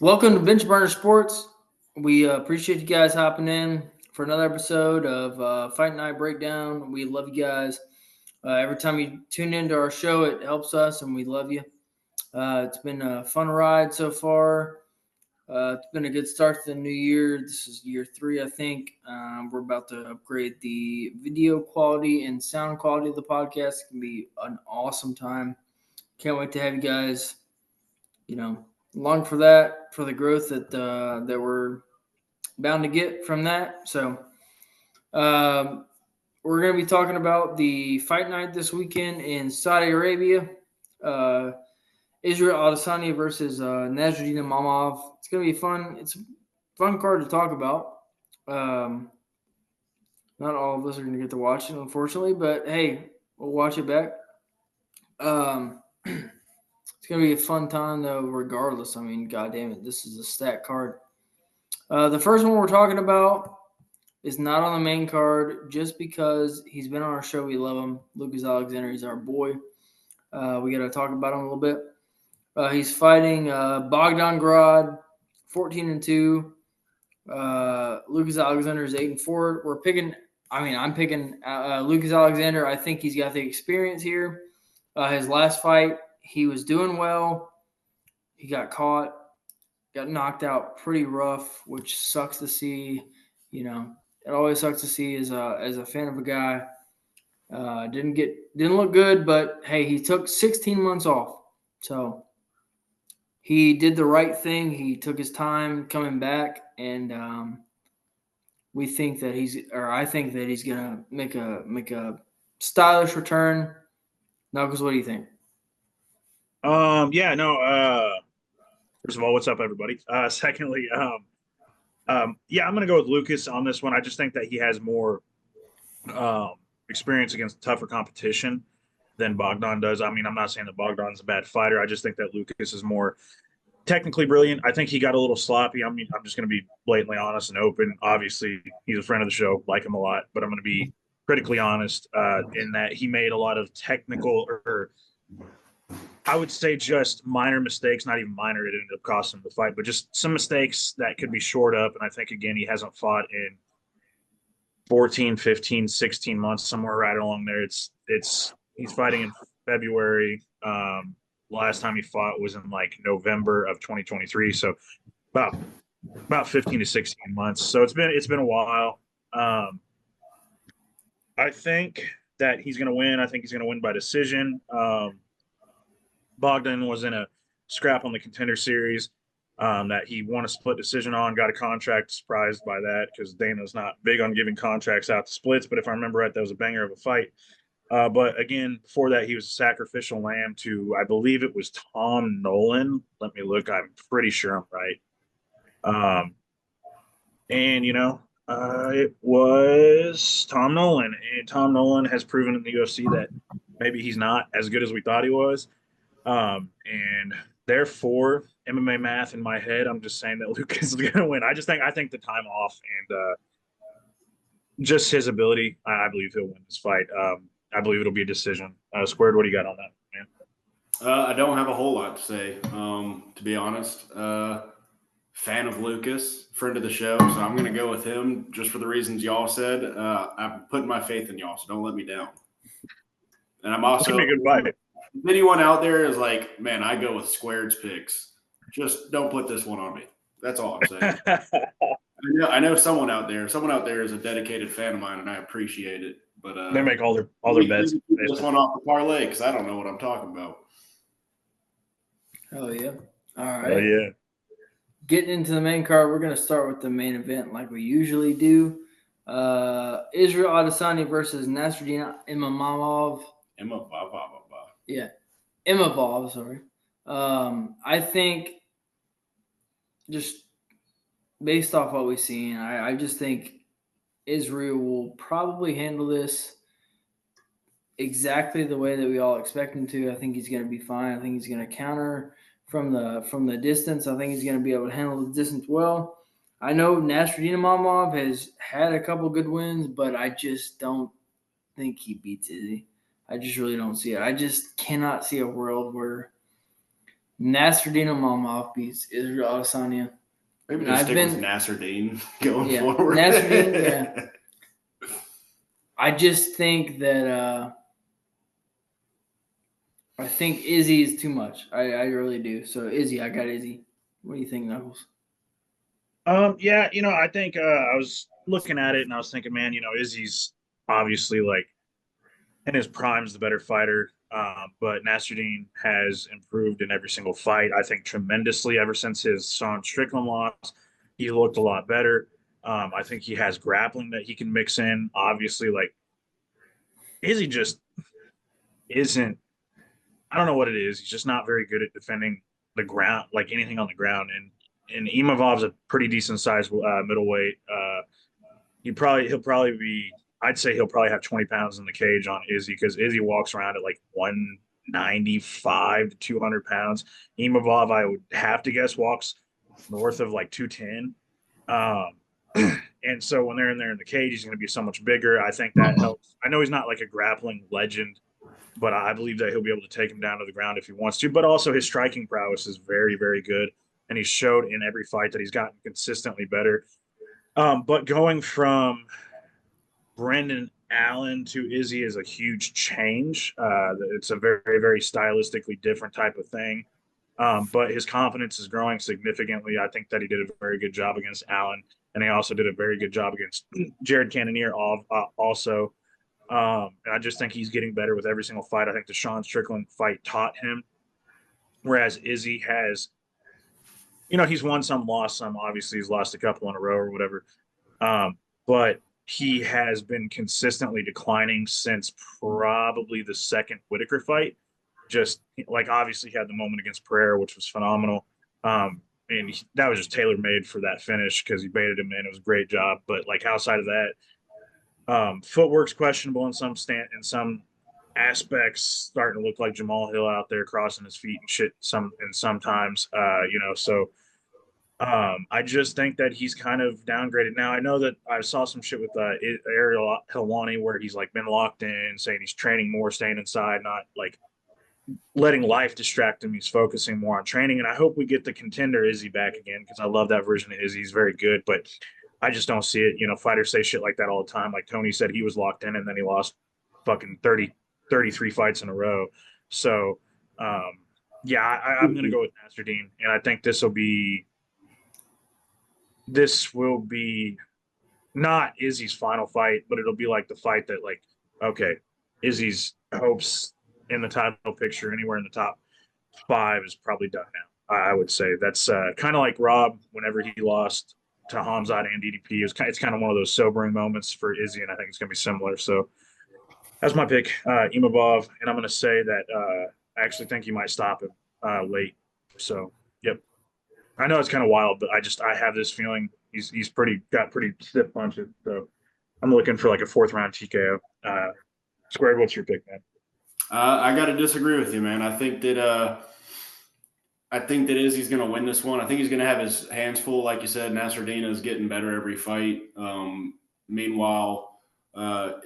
Welcome to Bench Burner Sports. We appreciate you guys hopping in for another episode of Fight Night Breakdown. We love you guys. Every time you tune into our show, it helps us, and we love you. It's been a fun ride so far. It's been a good start to the new year. This is year 3, I think. We're about to upgrade the video quality and sound quality of the podcast. It's going to be an awesome time. Can't wait to have you guys, along for that, for the growth that we're bound to get from that. So we're going to be talking about the fight night this weekend in Saudi Arabia. Israel Adesanya versus Nassordine Imavov. It's going to be fun. It's a fun card to talk about. Not all of us are going to get to watch it, unfortunately, but hey, we'll watch it back. It's going to be a fun time, though, regardless. I mean, God damn it, this is a stacked card. The first one we're talking about is not on the main card just because he's been on our show. We love him. Lucas Alexander, he's our boy. We got to talk about him a little bit. He's fighting Bogdan Grad, 14-2. Lucas Alexander is 8-4. I'm picking Lucas Alexander. I think he's got the experience here. His last fight, he was doing well. He got caught, got knocked out pretty rough, which sucks to see. It always sucks to see as a fan of a guy. Didn't look good, but hey, he took 16 months off. So he did the right thing. He took his time coming back, and I think that he's gonna make a stylish return. Knuckles, what do you think? First of all, what's up, everybody? Secondly, I'm going to go with Lucas on this one. I just think that he has more experience against tougher competition than Bogdan does. I mean, I'm not saying that Bogdan's a bad fighter. I just think that Lucas is more technically brilliant. I think he got a little sloppy. I mean, I'm just going to be blatantly honest and open. Obviously, he's a friend of the show, like him a lot, but I'm going to be critically honest in that he made a lot of technical or I would say just minor mistakes, not even minor. It ended up costing him the fight, but just some mistakes that could be shored up. And I think, again, he hasn't fought in 14, 15, 16 months, somewhere right along there. He's fighting in February. Last time he fought was in like November of 2023. So about 15 to 16 months. So it's been a while. I think that he's going to win. I think he's going to win by decision. Bogdan was in a scrap on the Contender Series that he won a split decision on, got a contract. Surprised by that because Dana's not big on giving contracts out to splits. But if I remember right, that was a banger of a fight. But again, before that, he was a sacrificial lamb to, I believe it was Tom Nolan. Let me look. I'm pretty sure I'm right. It was Tom Nolan. And Tom Nolan has proven in the UFC that maybe he's not as good as we thought he was. And therefore, MMA math in my head, I'm just saying that Lucas is going to win. I think the time off and just his ability, I believe he'll win this fight. I believe it'll be a decision. Squared, what do you got on that, man? I don't have a whole lot to say, to be honest. Fan of Lucas, friend of the show, so I'm going to go with him just for the reasons y'all said. I'm putting my faith in y'all, so don't let me down. And I'm also – a good fight. If anyone out there is like, man, I go with Squared's picks, just don't put this one on me. That's all I'm saying. I know someone out there is a dedicated fan of mine, and I appreciate it. But they make all their bets. This one off the parlay because I don't know what I'm talking about. Oh yeah! All right. Oh yeah. Getting into the main card, we're going to start with the main event like we usually do. Israel Adesanya versus Nassordine Imavov. Yeah, Imavov, sorry. I think just based off what we've seen, I just think Israel will probably handle this exactly the way that we all expect him to. I think he's going to be fine. I think he's going to counter from the distance. I think he's going to be able to handle the distance well. I know Nassordine Imavov has had a couple good wins, but I just don't think he beats Izzy. I just really don't see it. I just cannot see a world where Nassordine Imavov beats Israel Adesanya. Maybe And just I've stick with been- Nassordine going Yeah, forward. Nassordine, yeah. I just think that I think Izzy is too much. I really do. So Izzy, I got Izzy. What do you think, Knuckles? Yeah, I think I was looking at it and I was thinking, man, Izzy's obviously like in his prime's the better fighter. But Nassordine has improved in every single fight. I think tremendously ever since his Sean Strickland loss. He looked a lot better. I think he has grappling that he can mix in. Obviously, like Izzy just isn't. I don't know what it is. He's just not very good at defending the ground, like anything on the ground. And Imavov's a pretty decent sized middleweight. He'll probably be. I'd say he'll probably have 20 pounds in the cage on Izzy because Izzy walks around at like 195 to 200 pounds. Imavov, I would have to guess, walks north of like 210. And so when they're in there in the cage, he's going to be so much bigger. I think that helps. I know he's not like a grappling legend, but I believe that he'll be able to take him down to the ground if he wants to. But also his striking prowess is very, very good. And he's showed in every fight that he's gotten consistently better. But going from Brendan Allen to Izzy is a huge change. It's a very, very stylistically different type of thing. But his confidence is growing significantly. I think that he did a very good job against Allen, and he also did a very good job against Jared Cannonier also. And I just think he's getting better with every single fight. I think the Sean Strickland fight taught him, whereas Izzy has, he's won some, lost some. Obviously, he's lost a couple in a row or whatever. But he has been consistently declining since probably the second Whitaker fight. Just like obviously he had the moment against Pereira, which was phenomenal. And that was just tailor made for that finish because he baited him in. It was a great job. But like outside of that, footwork's questionable in some aspects, starting to look like Jamal Hill out there crossing his feet and shit. Sometimes, so I just think that he's kind of downgraded. Now I know that I saw some shit with Ariel Helwani where he's like been locked in, saying he's training more, staying inside, not like letting life distract him. He's focusing more on training, and I hope we get the contender Izzy back again because I love that version of Izzy. He's very good, but I just don't see it. Fighters say shit like that all the time. Like Tony said, he was locked in and then he lost fucking 33 fights in a row. So, yeah, I'm going to go with Nassordine, and I think this will be not Izzy's final fight, but it'll be like the fight that like, okay, Izzy's hopes in the title picture anywhere in the top 5 is probably done now. I would say that's kind of like Rob whenever he lost to Hamzat and DDP. It's kind of one of those sobering moments for Izzy, and I think it's going to be similar. So that's my pick, Imavov, and I'm going to say that I actually think he might stop him late. So, yep. I know it's kind of wild, but I have this feeling he's got pretty stiff punches. So I'm looking for like a 4th round TKO. Squared, what's your pick, man? I got to disagree with you, man. I think that Izzy's going to win this one. I think he's going to have his hands full, like you said. Nassordine is getting better every fight. Meanwhile,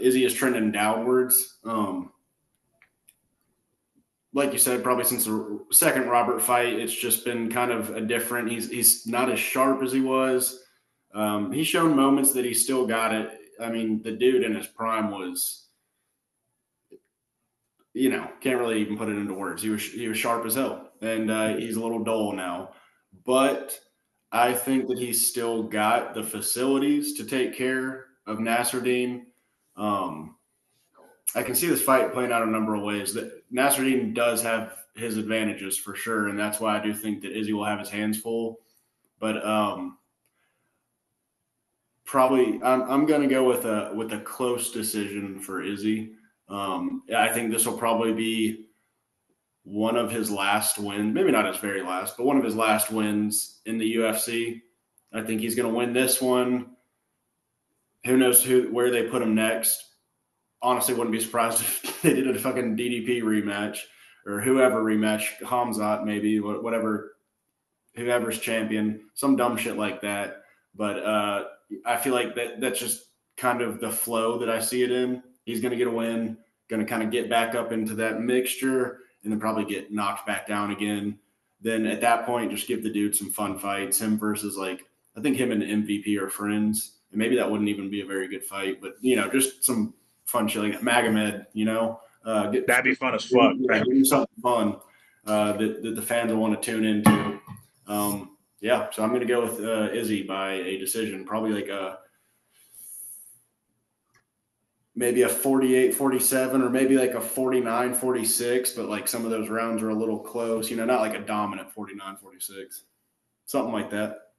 Izzy is trending downwards. Like you said, probably since the second Robert fight, it's just been kind of a different. He's not as sharp as he was. He's shown moments that he still got it. I mean, the dude in his prime was, can't really even put it into words. He was sharp as hell, and he's a little dull now. But I think that he's still got the facilities to take care of Nassordine. I can see this fight playing out a number of ways. That Nassordine does have his advantages for sure, and that's why I do think that Izzy will have his hands full. But probably I'm going to go with a close decision for Izzy. I think this will probably be one of his last wins, maybe not his very last, but one of his last wins in the UFC. I think he's going to win this one. Who knows where they put him next? Honestly, wouldn't be surprised if they did a fucking DDP rematch or whoever rematch, Hamzat maybe, whatever, whoever's champion, some dumb shit like that. But I feel like that's just kind of the flow that I see it in. He's going to get a win, going to kind of get back up into that mixture, and then probably get knocked back down again. then at that point, just give the dude some fun fights. Him versus I think him and MVP are friends, and maybe that wouldn't even be a very good fight. But just some fun shit like Magomed. That'd be fun as fuck. Give him something fun that the fans will want to tune into. So I'm going to go with Izzy by a decision, probably maybe a 48-47 or maybe like a 49-46, but some of those rounds are a little close, not like a dominant 49-46, something like that.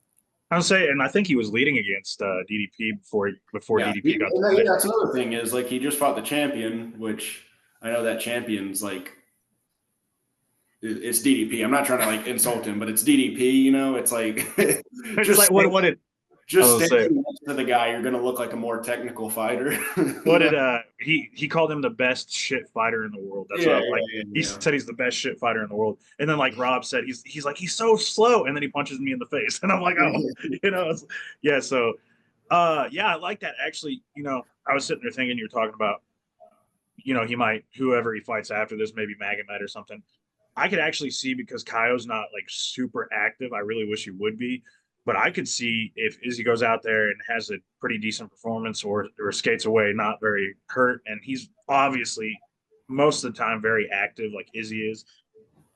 I'll say, and I think he was leading against DDP before DDP got the finish. That's another thing is he just fought the champion, which I know that champion's it's DDP. I'm not trying to insult him, but it's DDP. It's it's just what did just standing next to the guy, you're going to look like a more technical fighter. What did he called him the best shit fighter in the world? That's he said he's the best shit fighter in the world. And then Rob said he's so slow, and then he punches me in the face, and I'm like, oh, yeah. So I like that actually. I was sitting there thinking you're talking about, he might whoever he fights after this, maybe Magomed or something. I could actually see because Kaio's not super active. I really wish he would be. But I could see if Izzy goes out there and has a pretty decent performance or skates away, not very hurt, and he's obviously most of the time very active, like Izzy is,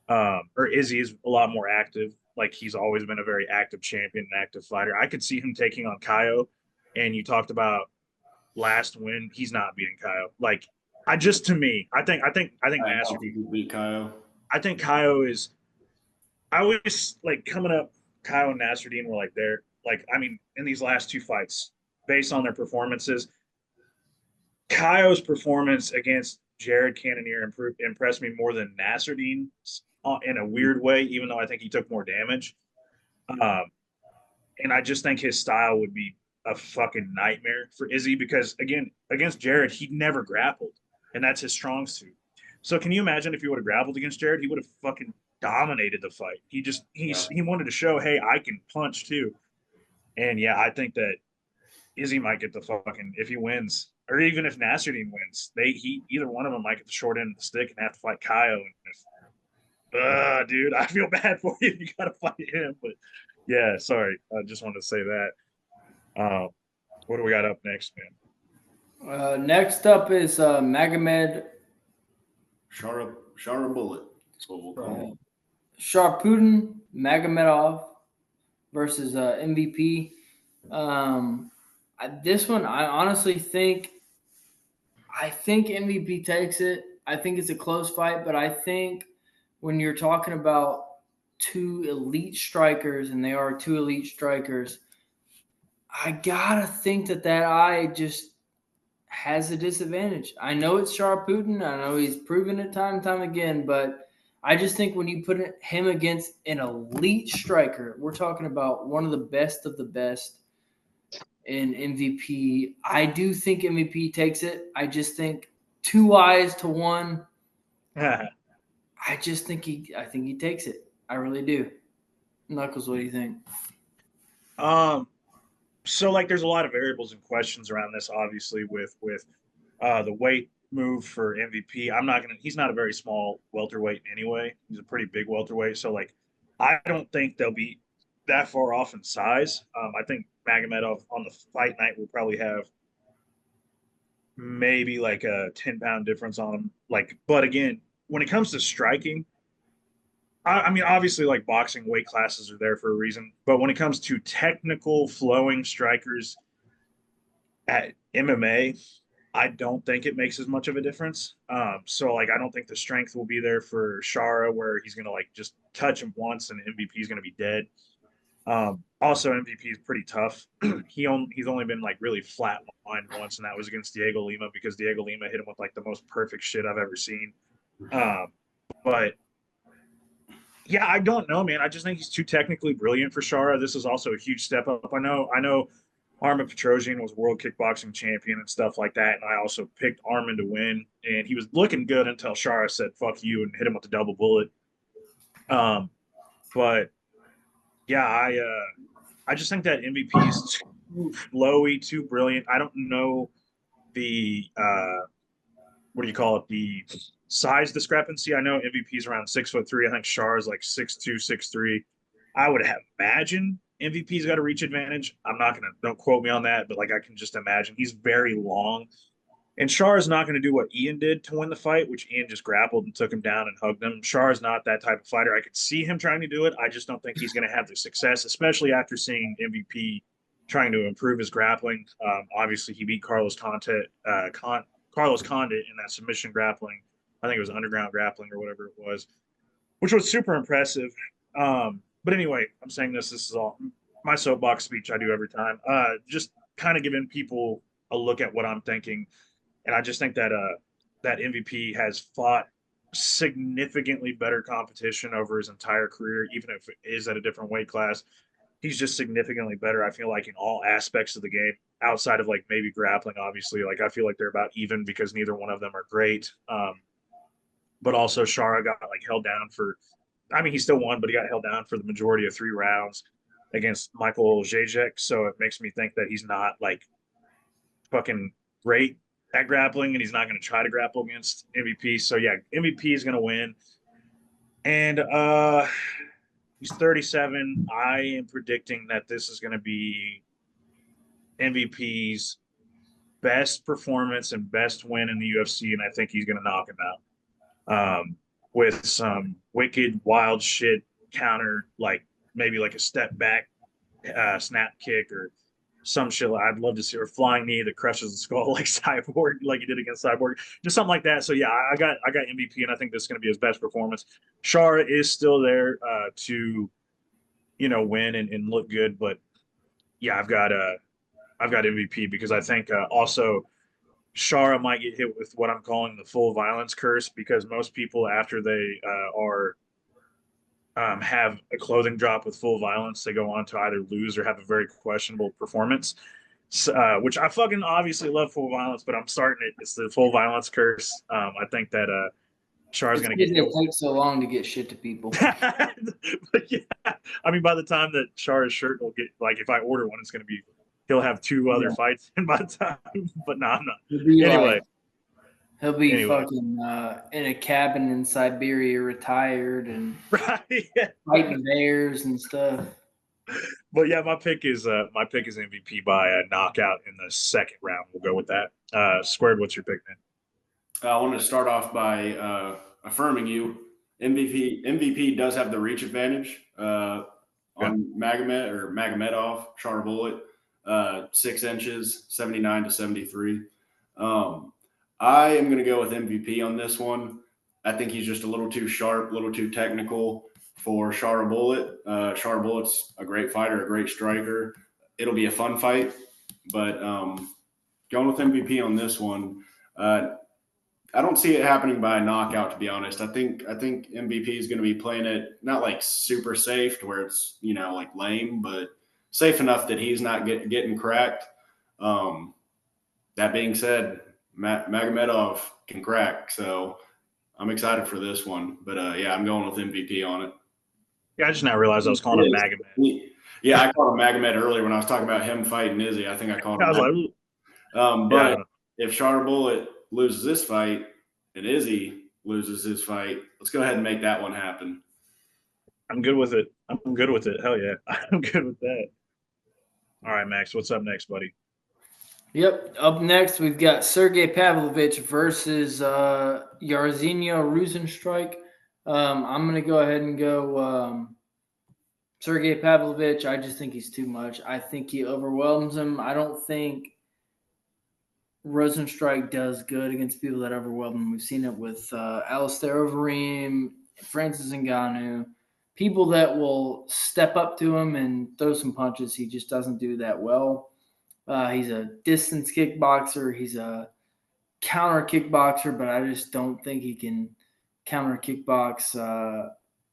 or Izzy is a lot more active. He's always been a very active champion and active fighter. I could see him taking on Kaio, and you talked about last win. He's not beating Kaio. I think Nassordine beat Kaio. I think Kaio is. I always coming up. Kaio and Nassordine were in these last two fights, based on their performances, Kaio's performance against Jared Cannonier impressed me more than Nassordine's in a weird way, even though I think he took more damage. And I just think his style would be a fucking nightmare for Izzy because, again, against Jared, he never grappled, and that's his strong suit. So can you imagine if he would have grappled against Jared, he would have fucking dominated the fight. He wanted to show, hey, I can punch too. And I think that Izzy might get the fucking, if he wins, or even if Nassordine wins, either one of them might get the short end of the stick and have to fight Kaio. And dude, I feel bad for you. You gotta fight him. But sorry, I just wanted to say that. What do we got up next, man? Next up is Magomed Shara Bullet. That's what we'll call him. Sharputin Magomedov versus MVP. This one, I honestly think MVP takes it. I think it's a close fight, but I think when you're talking about two elite strikers, and they are two elite strikers, I gotta think that eye just has a disadvantage. I know it's Sharputin. I know he's proven it time and time again, but I just think when you put him against an elite striker, we're talking about one of the best in MVP. I do think MVP takes it. I just think 2 eyes to 1. I think he takes it. I really do. Knuckles, what do you think? So there's a lot of variables and questions around this, obviously, with the weight move for MVP. He's not a very small welterweight anyway. He's a pretty big welterweight. So I don't think they'll be that far off in size. I think Magomedov on the fight night will probably have maybe a 10-pound difference on him. But again, when it comes to striking, I mean, obviously boxing weight classes are there for a reason, but when it comes to technical flowing strikers at MMA, I don't think it makes as much of a difference. So I don't think the strength will be there for Shara, where he's gonna just touch him once and MVP is gonna be dead. Also, MVP is pretty tough. He's only been really flatlined once, and that was against Diego Lima because Diego Lima hit him with the most perfect shit I've ever seen. But I don't know, man. I just think he's too technically brilliant for Shara. This is also a huge step up. I know. Armin Petrosian was world kickboxing champion and stuff like that, and I also picked Armin to win, and he was looking good until Shara said "fuck you" and hit him with the double bullet. But I just think that MVP is too flowy, too brilliant. I don't know the what do you call it? The size discrepancy. I know MVP's around 6'3". I think Shar is like 6'2", 6'3". I would have imagined MVP's got a reach advantage. I'm not gonna, don't quote me on that, but like I can just imagine he's very long. And Shar is not going to do what Ian did to win the fight, which Ian just grappled and took him down and hugged him. Shar is not that type of fighter. I could see him trying to do it. I just don't think he's going to have the success, especially after seeing MVP trying to improve his grappling. Obviously, he beat Carlos Condit in that submission grappling. I think it was underground grappling or whatever it was, which was super impressive. But anyway, I'm saying this is all my soapbox speech I do every time. Just kind of giving people a look at what I'm thinking. And I just think that that MVP has fought significantly better competition over his entire career, even if it is at a different weight class. He's just significantly better, I feel like, in all aspects of the game, outside of like maybe grappling, obviously. Like I feel like they're about even because neither one of them are great. But also Shara got like held down for, I mean, he still won, but he got held down for the majority of 3 rounds against Michael Jacek. So it makes me think that he's not like fucking great at grappling, and he's not going to try to grapple against MVP. So yeah, MVP is going to win. And he's 37. I am predicting that this is going to be MVP's best performance and best win in the UFC, and I think he's going to knock him out with some wicked, wild shit counter, like maybe like a step back snap kick or some shit. I'd love to see her flying knee that crushes the skull like Cyborg, like he did against Cyborg, just something like that. So yeah, I got MVP, and I think this is going to be his best performance. Shara is still there to, you know, win and look good, but yeah, I've got MVP because I think also Shara might get hit with what I'm calling the full violence curse, because most people after they have a clothing drop with full violence, they go on to either lose or have a very questionable performance. Which I fucking obviously love full violence, but I'm starting it. It's the full violence curse. I think that Char's going to get hit. It takes so long to get shit to people. But yeah, I mean, by the time that Char's shirt will get, like, if I order one, it's going to be, he'll have 2 other fights in by the time. But no, I'm not. Anyway. He'll be fucking in a cabin in Siberia, retired, and fighting bears and stuff. But yeah, my pick is MVP by a knockout in the 2nd round. We'll go with that. Squared, what's your pick, man? I want to start off by affirming you. MVP does have the reach advantage on Magomedov, Charbullet, 6 inches, 79 to 73. I am going to go with MVP on this one. I think he's just a little too sharp, a little too technical for Charbullet. Charbullet's a great fighter, a great striker. It'll be a fun fight, but going with MVP on this one, I don't see it happening by a knockout, to be honest. I think MVP is going to be playing it not like super safe to where it's, you know, like lame, but safe enough that he's not getting cracked. That being said, Magomedov can crack, so I'm excited for this one. But yeah, I'm going with MVP on it. Yeah, I just now realized I was calling him Magomed. Yeah, I called him Magomed earlier when I was talking about him fighting Izzy. I think I called him. I was like, but if Charbullet loses this fight and Izzy loses his fight, let's go ahead and make that one happen. I'm good with it. Hell yeah, I'm good with that. All right, Max, what's up next, buddy? Yep. Up next, we've got Sergey Pavlovich versus Jairzinho Rozenstruik. I'm going to go ahead and go Sergey Pavlovich. I just think he's too much. I think he overwhelms him. I don't think Rozenstruik does good against people that overwhelm him. We've seen it with Alistair Overeem, Francis Ngannou, people that will step up to him and throw some punches. He just doesn't do that well. He's a distance kickboxer. He's a counter kickboxer, but I just don't think he can counter kickbox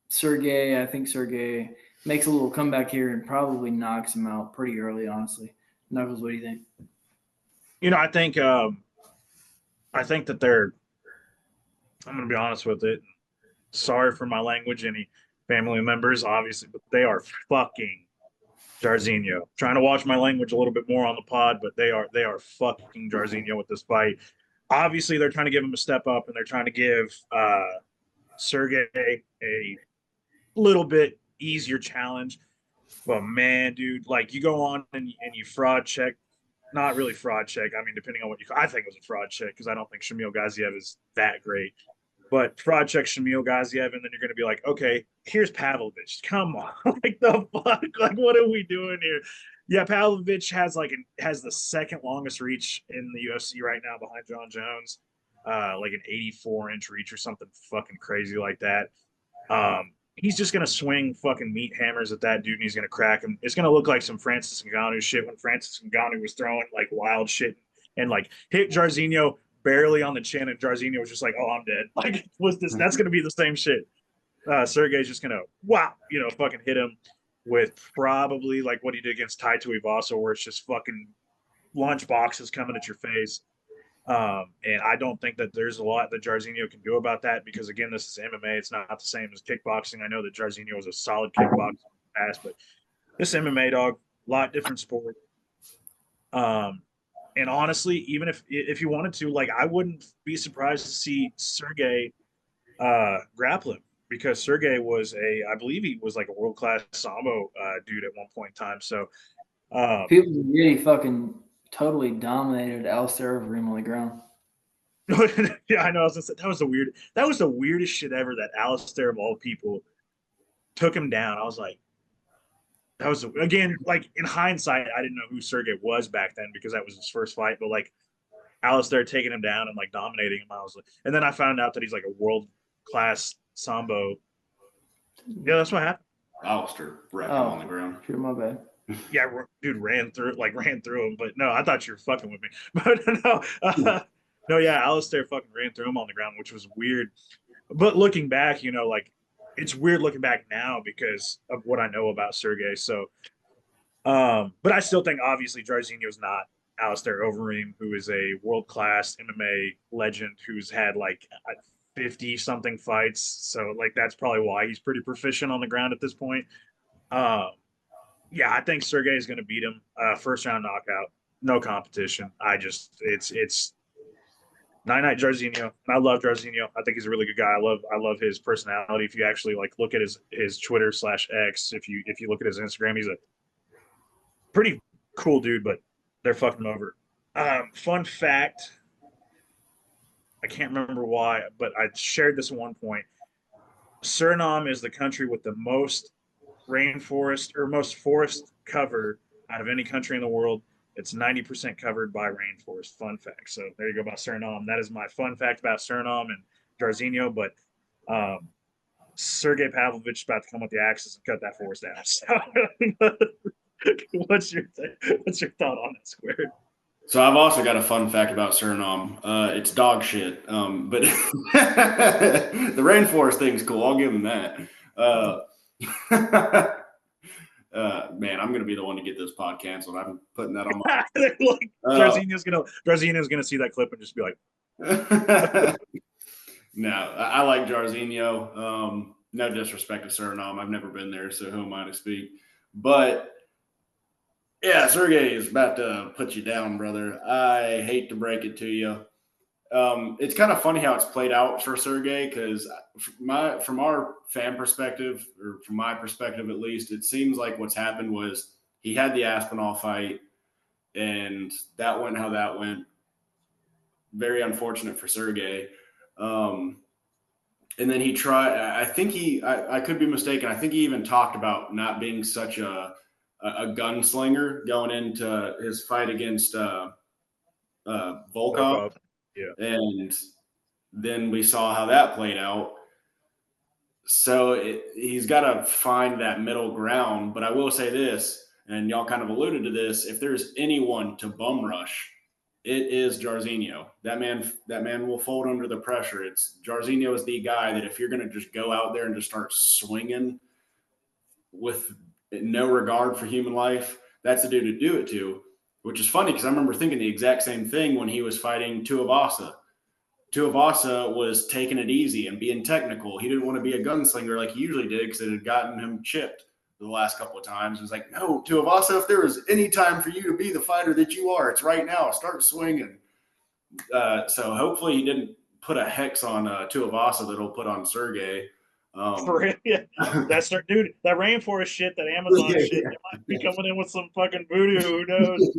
Sergey. I think Sergey makes a little comeback here and probably knocks him out pretty early, honestly. Knuckles, what do you think? You know, I think that they're, I'm going to be honest with it. Sorry for my language, any family members, obviously, but they are fucking Jairzinho. Trying to watch my language a little bit more on the pod, but they are fucking Jairzinho with this fight. obviously they're trying to give him a step up, and they're trying to give Sergey a little bit easier challenge. But man, dude, like you go on and you fraud check, not really fraud check. I mean, depending on what I think it was a fraud check because I don't think Shamil Gaziev is that great. But fraud check Shamil Gaziev, and then you're going to be like, okay, here's Pavlovich. Come on, like the fuck, like what are we doing here? Yeah, Pavlovich has the second longest reach in the UFC right now behind John Jones, like an 84-inch reach or something fucking crazy like that. He's just gonna swing fucking meat hammers at that dude, and he's gonna crack him. It's gonna look like some Francis Ngannou shit when Francis Ngannou was throwing like wild shit and like hit Jairzinho barely on the chin, and Jairzinho was just like, "Oh, I'm dead." Like, was this? That's gonna be the same shit. Sergey's just gonna fucking hit him with probably like what he did against Tai Tuivasa, where it's just fucking lunch boxes coming at your face. And I don't think that there's a lot that Jairzinho can do about that because, again, this is MMA. It's not the same as kickboxing. I know that Jairzinho was a solid kickboxer in the past, but this MMA, dog, a lot different sport. And honestly, even if you wanted to, like, I wouldn't be surprised to see Sergey grapple him because Sergey I believe he was like a world-class Sambo dude at one point in time. So people really fucking totally dominated Alistair Overeem on the ground. Yeah, I know. That was the weirdest shit ever. That Alistair of all people took him down. I was like, that was again, like in hindsight, I didn't know who Sergey was back then because that was his first fight. But like Alistair taking him down and like dominating him, I was like, and then I found out that he's like a world class Sambo. Yeah, that's what happened. Alistair wrecked him on the ground. Sure, my bad. Yeah, dude ran through him, but no, I thought you were fucking with me. But no, yeah, Alistair fucking ran through him on the ground, which was weird. But looking back, like it's weird looking back now because of what I know about Sergey. So, but I still think obviously Jairzinho is not Alistair Overeem, who is a world class MMA legend who's had like 50 something fights. So like that's probably why he's pretty proficient on the ground at this point. Yeah, I think Sergey is going to beat him. First round knockout, no competition. It's night Jairzinho. I love Jairzinho. I think he's a really good guy. I love his personality. If you actually like look at his Twitter /X, if you look at his Instagram, he's a pretty cool dude. But they're fucking him over. Fun fact: I can't remember why, but I shared this at one point. Suriname is the country with the most rainforest or most forest cover out of any country in the world. It's 90% covered by rainforest. Fun fact. So there you go about Suriname. That is my fun fact about Suriname and Jairzinho. But Sergey Pavlovich is about to come with the axes and cut that forest down. So what's your thought on that, Squared? So I've also got a fun fact about Suriname. It's dog shit. But the rainforest thing's cool. I'll give him that. Man, I'm gonna be the one to get this pod canceled. I'm putting that on my like, Jairzinho's gonna see that clip and just be like no, I like Jairzinho. No disrespect to Suriname. I've never been there, so who am I to speak? But yeah, Sergey is about to put you down, brother. I hate to break it to you. It's kind of funny how it's played out for Sergey because from our fan perspective, or from my perspective at least, it seems like what's happened was he had the Aspinall fight, and that went how that went. Very unfortunate for Sergey. And then he tried. I could be mistaken. I think he even talked about not being such a gunslinger going into his fight against Volkov. Yeah. And then we saw how that played out. So he's got to find that middle ground. But I will say this, and y'all kind of alluded to this, if there's anyone to bum rush, it is Jairzinho. That man will fold under the pressure. Jairzinho is the guy that if you're going to just go out there and just start swinging with no regard for human life, that's the dude to do it to. Which is funny because I remember thinking the exact same thing when he was fighting Tuivasa. Tuivasa was taking it easy and being technical. He didn't want to be a gunslinger like he usually did because it had gotten him chipped the last couple of times. It was like, no, Tuivasa, if there was any time for you to be the fighter that you are, it's right now. Start swinging. So hopefully he didn't put a hex on Tuivasa that he'll put on Sergey. For real, yeah. That's their dude. That rainforest shit, that Amazon shit, they might be coming in with some fucking voodoo. Who knows?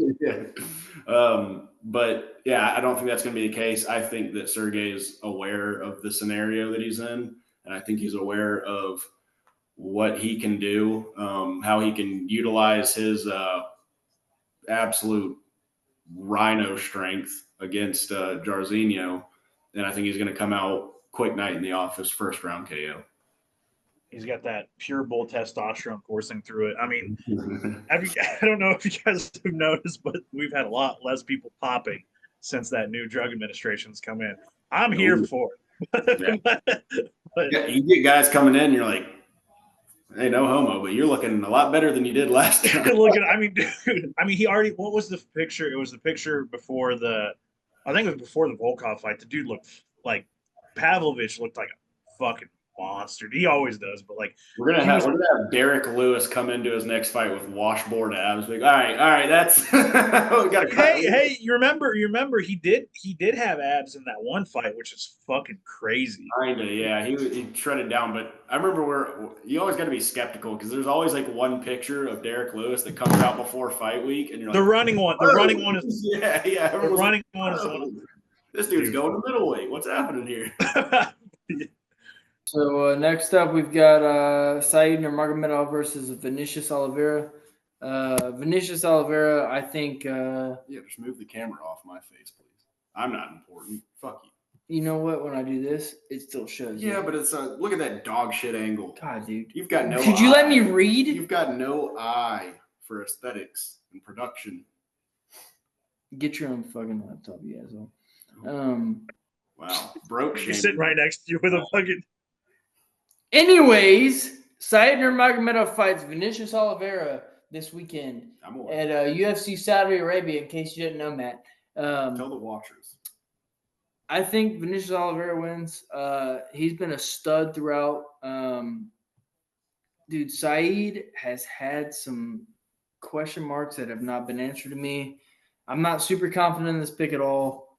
But yeah, I don't think that's going to be the case. I think that Sergey is aware of the scenario that he's in, and I think he's aware of what he can do, how he can utilize his absolute rhino strength against Jairzinho, and I think he's going to come out quick night in the office, first round KO. He's got that pure bull testosterone coursing through it. I mean, I don't know if you guys have noticed, but we've had a lot less people popping since that new drug administration's come in. I'm here for it. But you get guys coming in, you're like, hey, no homo, but you're looking a lot better than you did last time. I mean, dude, he already, what was the picture? It was the picture before I think it was before the Volkov fight. The dude looked like, Pavlovich looked like a fucking monster. He always does, but like we're gonna have Derek Lewis come into his next fight with washboard abs. Like, all right, that's we gotta hey, you remember he did have abs in that one fight, which is fucking crazy. Kinda, yeah. He shredded down, but I remember you always got to be skeptical because there's always like one picture of Derek Lewis that comes out before fight week, and you're like, the running one is yeah. The running one is this dude's going to middleweight. What's happening here? So next up, we've got Said Nurmagomedov versus Vinicius Oliveira. Vinicius Oliveira, I think. Just move the camera off my face, please. I'm not important. Fuck you. You know what? When I do this, it still shows. Yeah, but it's look at that dog shit angle. God, dude, you've got no. Could you let me read? You've got no eye for aesthetics and production. Get your own fucking laptop, you asshole. Wow, broke. You're sitting right next to you with a fucking. Anyways, Said Nurmagomedov fights Vinicius Oliveira this weekend at UFC Saudi Arabia, in case you didn't know, Matt. Tell the watchers. I think Vinicius Oliveira wins. He's been a stud throughout. Dude, Said has had some question marks that have not been answered to me. I'm not super confident in this pick at all.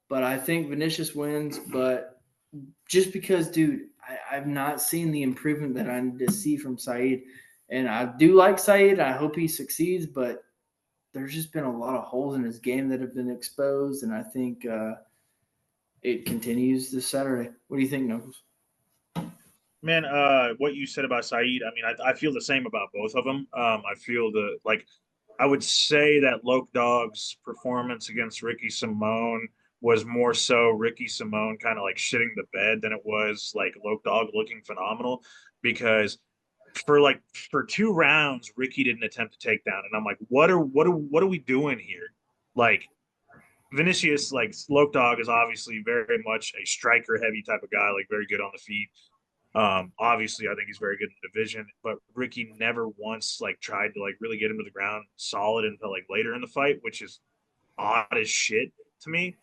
But I think Vinicius wins. But just because, dude, I've not seen the improvement that I need to see from Said. And I do like Said. I hope he succeeds, but there's just been a lot of holes in his game that have been exposed, and I think it continues this Saturday. What do you think, Knuckles? Man, what you said about Said, I mean, I feel the same about both of them. I feel I would say that Loke Dog's performance against Ricky Simone was more so Ricky Simone kind of like shitting the bed than it was like Loke Dog looking phenomenal, because for 2 rounds Ricky didn't attempt to take down, and I'm like, what are we doing here? Like, Vinicius, like, Loke Dog is obviously very much a striker heavy type of guy, like very good on the feet. Obviously I think he's very good in the division, but Ricky never once like tried to like really get him to the ground solid until like later in the fight, which is odd as shit to me.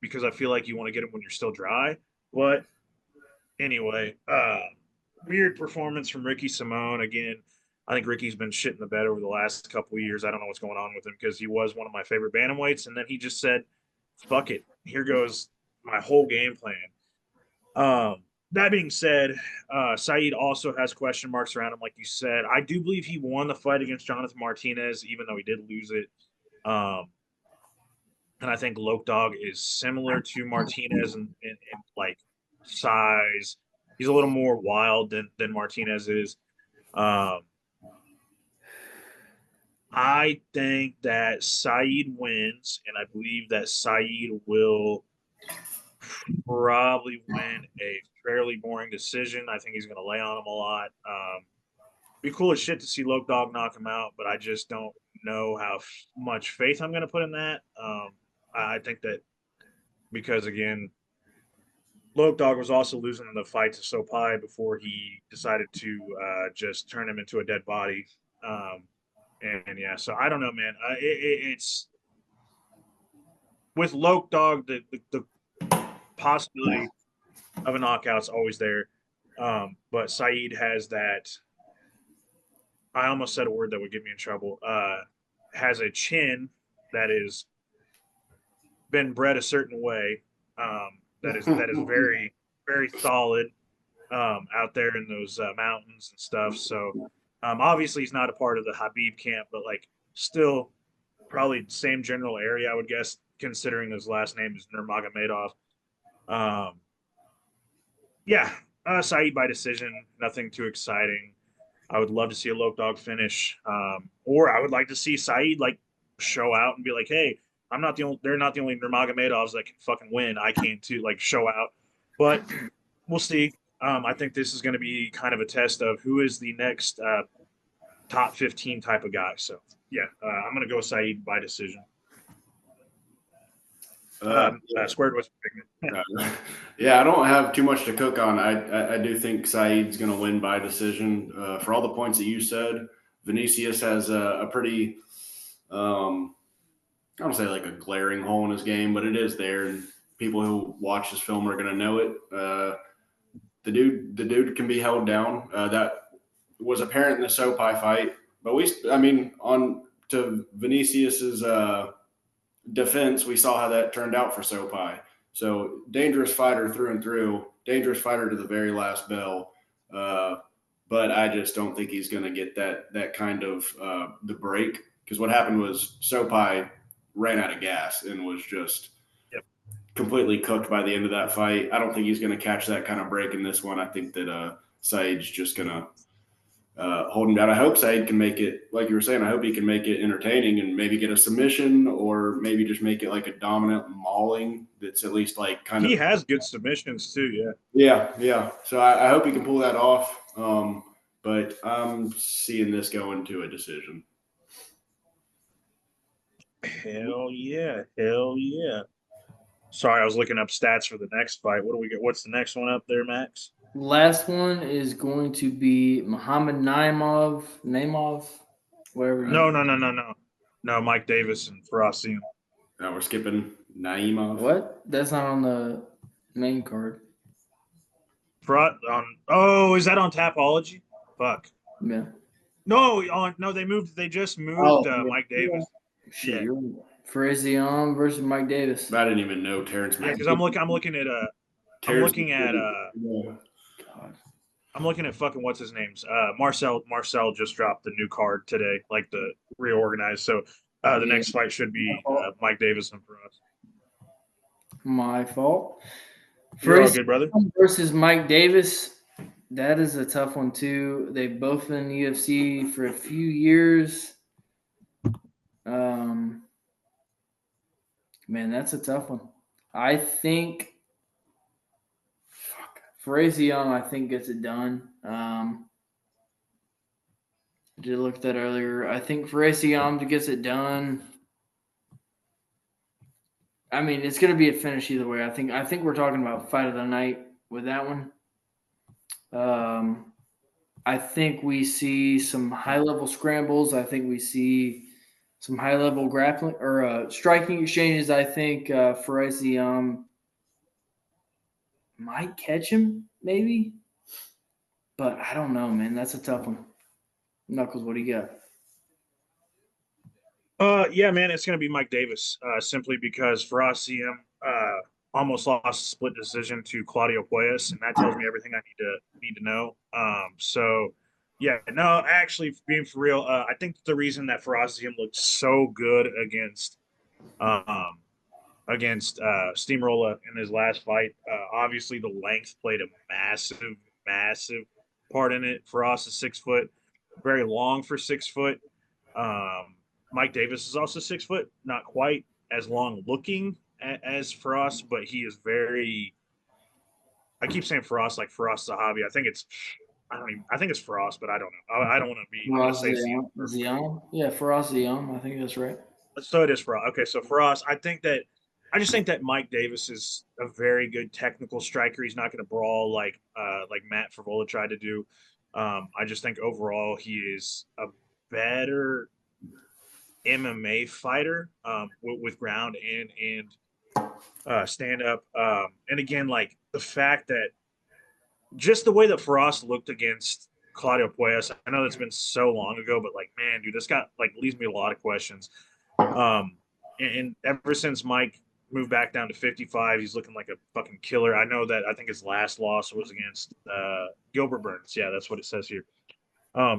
Because I feel like you want to get him when you're still dry. But anyway, weird performance from Ricky Simone. Again, I think Ricky's been shit in the bed over the last couple of years. I don't know what's going on with him, because he was one of my favorite bantamweights, and then he just said, fuck it, here goes my whole game plan. That being said, Said also has question marks around him, like you said. I do believe he won the fight against Jonathan Martinez, even though he did lose it. And I think Loke Dog is similar to Martinez in like size. He's a little more wild than Martinez is. I think that Said wins, and I believe that Said will probably win a fairly boring decision. I think he's going to lay on him a lot. Be cool as shit to see Loke Dog knock him out, but I just don't know how much faith I'm going to put in that. I think that because, again, Loke Dog was also losing the fight to Sopai before he decided to just turn him into a dead body. And yeah, so I don't know, man. It's with Loke Dog, the possibility of a knockout's always there. But Said has that. I almost said a word that would get me in trouble. Has a chin that is been bred a certain way that is very, very solid out there in those mountains and stuff. So obviously he's not a part of the Habib camp, but like still probably same general area, I would guess, considering his last name is Nurmagomedov. Um, yeah, Saeed by decision, nothing too exciting. I would love to see a Lope Dog finish, or I would like to see Saeed like show out and be like, "Hey, I'm not the only. They're not the only Nurmagomedovs that can fucking win. I can too." Like show out, but we'll see. I think this is going to be kind of a test of who is the next top 15 type of guy. So yeah, I'm going to go Saeed by decision. Squared was yeah, I don't have too much to cook on. I do think Saeed's going to win by decision for all the points that you said. Vinicius has a pretty, I don't say like a glaring hole in his game, but it is there, and people who watch this film are going to know it. The dude can be held down. That was apparent in the Sopai fight, but on to Vinicius's defense, we saw how that turned out for Sopai. So dangerous fighter through and through, dangerous fighter to the very last bell. But I just don't think he's going to get that kind of the break, because what happened was Sopai ran out of gas and was just completely cooked by the end of that fight. I don't think he's going to catch that kind of break in this one. I think that Saeed's just going to hold him down. I hope Saeed can make it, like you were saying, I hope he can make it entertaining and maybe get a submission, or maybe just make it like a dominant mauling that's at least like kind of. He has good submissions too, Yeah. So I hope he can pull that off. But I'm seeing this go into a decision. Hell yeah. Sorry, I was looking up stats for the next fight. What do we get? What's the next one up there, Max? Last one is going to be Muhammad Naimov, whatever. No, Mike Davis and Ferocium. Now we're skipping Naimov. What? That's not on the main card. Is that on Tapology? Fuck. Yeah. No, they just moved Mike Davis. Shit, you're right. Frazion versus Mike Davis. I didn't even know Terrence. Yeah, because I'm looking at fucking what's his name's Marcel just dropped the new card today, like the reorganized. So the next fight should be Mike Davis and Feroz. My fault. You're all good, brother. Versus Mike Davis. That is a tough one too. They've both been in the UFC for a few years. Man, that's a tough one. I think Frazion, I think, gets it done. I did look at that earlier. I think Frazion gets it done. I mean, it's going to be a finish either way. I think we're talking about fight of the night with that one. I think we see some high-level scrambles. I think we see some high-level grappling or striking exchanges. I think Frazion might catch him, maybe. But I don't know, man. That's a tough one. Knuckles, what do you got? Yeah, man, it's going to be Mike Davis, simply because Ferocium almost lost a split decision to Claudio Puelles, and that tells me everything I need to know. So, yeah, no, actually, being for real, I think the reason that Ferocium looked so good against Steamroller in his last fight, obviously the length played a massive part in it. Feroz is 6 foot, very long for 6 foot. Mike Davis is also 6 foot, not quite as long looking as Feroz, but he is very. I keep saying Feroz like Feroz Zahabi. I think it's Feroz, but I don't know. I don't want to be. Zion? Yeah, Feroz Zion. I think that's right. So it is Feroz. Okay, so Feroz, I just think that Mike Davis is a very good technical striker. He's not going to brawl like Matt Favola tried to do. I just think overall he is a better MMA fighter with ground and stand up. And again, like the fact that just the way that Feroz looked against Claudio Puelles, I know that's been so long ago, but like, man, dude, this guy like leaves me a lot of questions. And ever since Mike moved back down to 55. He's looking like a fucking killer. I know that. I think his last loss was against Gilbert Burns. Yeah, that's what it says here.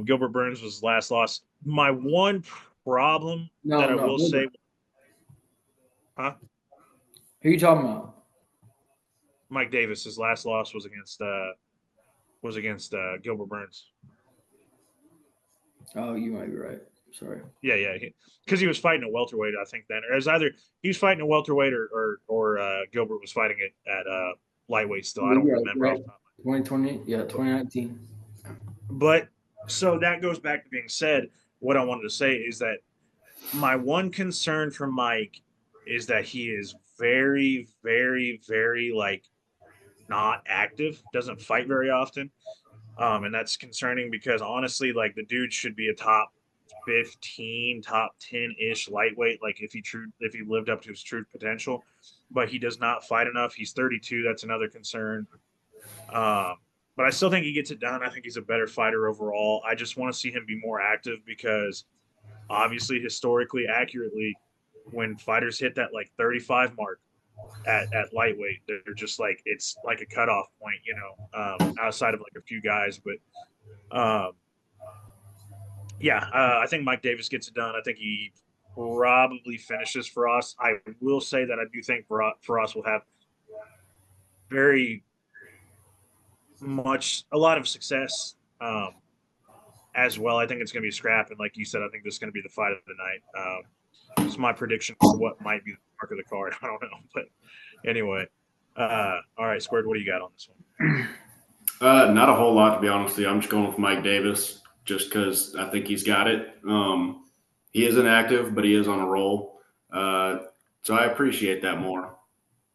Gilbert Burns was his last loss. My one problem that I will say, huh? Who are you talking about? Mike Davis. His last loss was against Gilbert Burns. Oh, you might be right. Sorry. Yeah, because he was fighting a welterweight, I think. Then, or it was either he was fighting a welterweight or Gilbert was fighting it at lightweight. Still, I don't remember. Right. 2020, yeah, 2019. But so that goes back to being said. What I wanted to say is that my one concern for Mike is that he is very, very, very like not active. Doesn't fight very often, and that's concerning because honestly, like the dude should be a top 15, top 10-ish lightweight, like if he lived up to his true potential, but he does not fight enough. He's 32. That's another concern. But I still think he gets it done. I think he's a better fighter overall. I just want to see him be more active because obviously, historically, accurately, when fighters hit that like 35 mark at lightweight, they're just like, it's like a cutoff point, outside of like a few guys. But I think Mike Davis gets it done. I think he probably finishes Faraz. I will say that I do think Faraz will have very much a lot of success as well. I think it's going to be a scrap, and like you said, I think this is going to be the fight of the night. It's my prediction for what might be the mark of the card. I don't know, but anyway. All right, Squared, what do you got on this one? Not a whole lot, to be honest with you. I'm just going with Mike Davis just because I think he's got it. He isn't active, but he is on a roll. So I appreciate that more.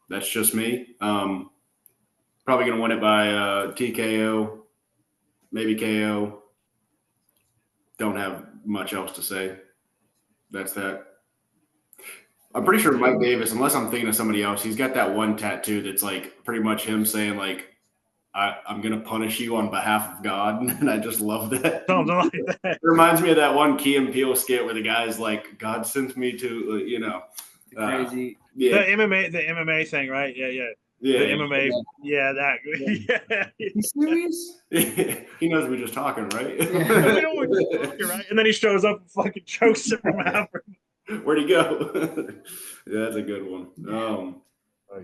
That's just me. Probably going to win it by TKO, maybe KO. Don't have much else to say. That's that. I'm pretty sure Mike Davis, unless I'm thinking of somebody else, he's got that one tattoo that's like pretty much him saying like, I'm going to punish you on behalf of God. And I just love that. Something like that. It reminds me of that one Key and Peele skit where the guy's like, God sent me to, crazy. Yeah. The MMA thing, right? Yeah. The MMA. Yeah, that. Yeah. You serious? He knows we're just talking, right? Yeah. We know we're just talking, right? And then he shows up and fucking chokes him out. Where'd he go? Yeah, that's a good one. Oh,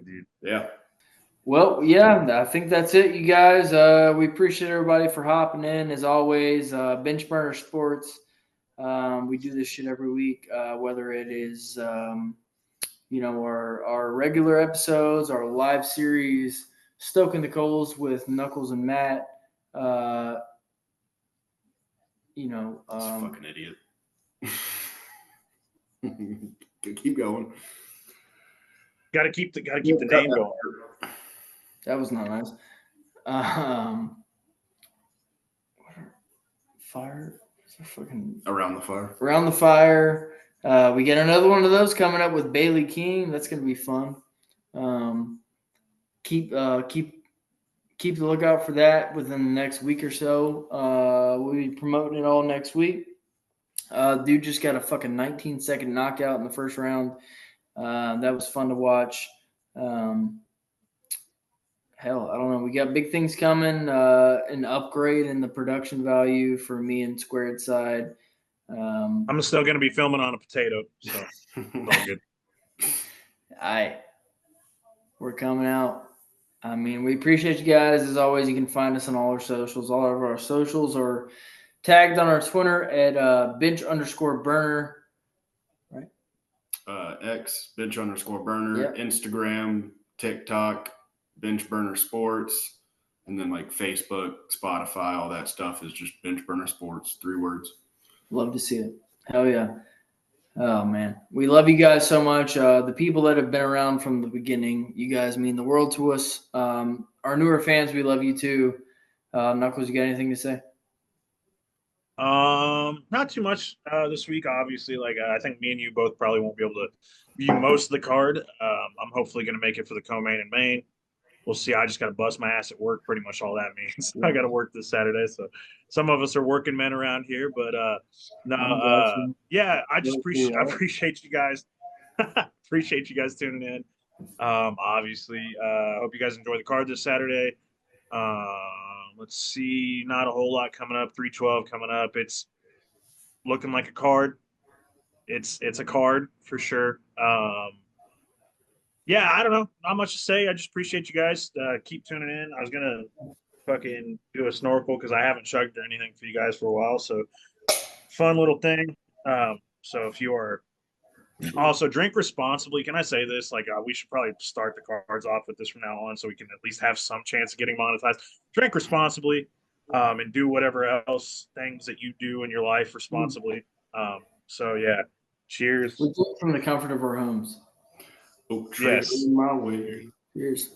dude. Yeah. Well, yeah, I think that's it, you guys. We appreciate everybody for hopping in. As always, Bench Burner Sports. We do this shit every week, whether it is, our regular episodes, our live series, Stoking the Coals with Knuckles and Matt. Fucking idiot. Keep going. Got to keep the name going. That was not nice. Fire? Fucking Around the Fire. Around the Fire. We get another one of those coming up with Bailey King. That's going to be fun. Keep the lookout for that within the next week or so. We'll be promoting it all next week. Dude just got a fucking 19-second knockout in the first round. That was fun to watch. Hell, I don't know. We got big things coming. An upgrade in the production value for me and Squared Side. I'm still going to be filming on a potato, so it's all good. We're coming out. I mean, we appreciate you guys. As always, you can find us on all our socials. All of our socials are tagged on our Twitter at bench_burner. Right? X, bench_burner. Yep. Instagram, TikTok, Bench Burner Sports. And then like Facebook, Spotify, all that stuff is just Bench Burner Sports. 3 words. Love to see it. Hell yeah. Oh, man. We love you guys so much. The people that have been around from the beginning, you guys mean the world to us. Our newer fans, we love you too. Knuckles, you got anything to say? Not too much this week, obviously. Like I think me and you both probably won't be able to view most of the card. I'm hopefully going to make it for the co-main and main. We'll see. I just got to bust my ass at work. Pretty much all that means. I got to work this Saturday. So some of us are working men around here, but yeah, I appreciate you guys. Appreciate you guys tuning in. Obviously, hope you guys enjoy the card this Saturday. Let's see, not a whole lot coming up. 312 coming up. It's looking like a card. It's a card for sure. Yeah, I don't know. Not much to say. I just appreciate you guys. Keep tuning in. I was gonna fucking do a snorkel because I haven't chugged or anything for you guys for a while. So fun little thing. So if you are also drink responsibly, can I say this? Like we should probably start the cards off with this from now on, so we can at least have some chance of getting monetized. Drink responsibly, and do whatever else things that you do in your life responsibly. So yeah, cheers. We do it from the comfort of our homes. Oak tree Yes. in my way. Cheers.